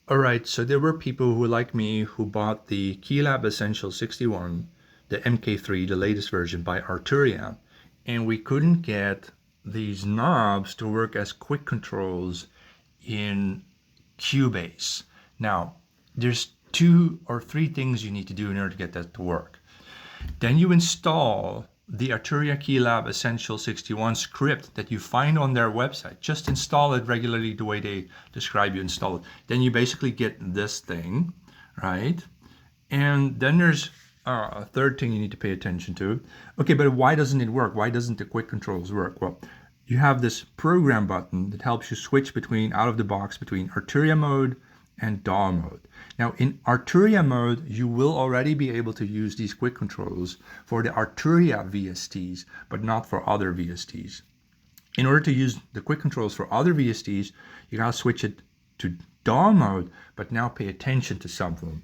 All right, so there were people who, like me, who bought the KeyLab Essential 61, the Mk3, the latest version by Arturia, and we couldn't get these knobs to work as quick controls in Cubase. Now, there's 2 or 3 things you need to do in order to get that to work. Then you install the Arturia KeyLab Essential 61 script that you find on their website. Just install it regularly the way they describe you install it. Then you basically get this thing, right? And then there's a third thing you need to pay attention to. Okay, but why doesn't it work? Why doesn't the quick controls work? Well, you have this program button that helps you switch between, out of the box, between Arturia mode and DAW mode. Now in Arturia mode, you will already be able to use these quick controls for the Arturia VSTs, but not for other VSTs. In order to use the quick controls for other VSTs, you gotta switch it to DAW mode, but now pay attention to something.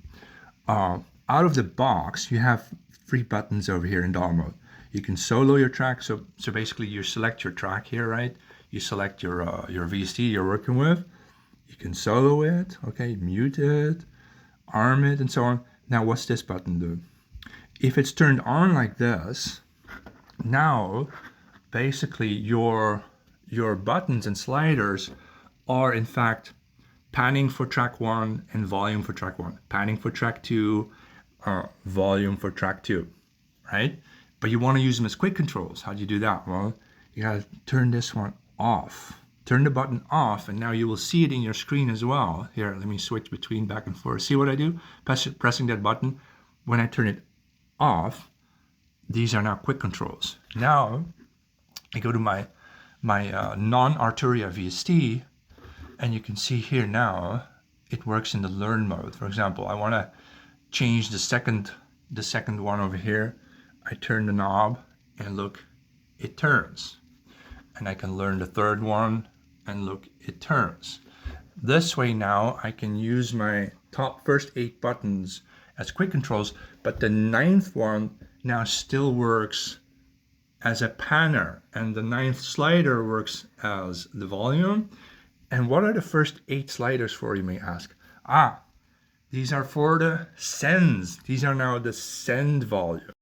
Out of the box, you have 3 buttons over here in DAW mode. You can solo your track, so basically you select your track here, right? You select your VST you're working with. You can solo it, okay, mute it, arm it, and so on. Now, what's this button do? If it's turned on like this, now basically your buttons and sliders are in fact panning for track 1 and volume for track 1, panning for track 2, volume for track 2, right? But you want to use them as quick controls. How do you do that? Well, you gotta turn this one off. Turn the button off, and now you will see it in your screen as well. Here, let me switch between back and forth. See what I do? Pressing that button. When I turn it off, these are now quick controls. Now, I go to my non-Arturia VST, and you can see here now, it works in the learn mode. For example, I want to change the second one over here. I turn the knob, and look, it turns. And I can learn the third one, and look, it turns. This way now I can use my first 8 buttons as quick controls, but the 9th one now still works as a panner, and the 9th slider works as the volume. And what are the first 8 sliders for, you may ask? These are for the sends. These are now the send volume.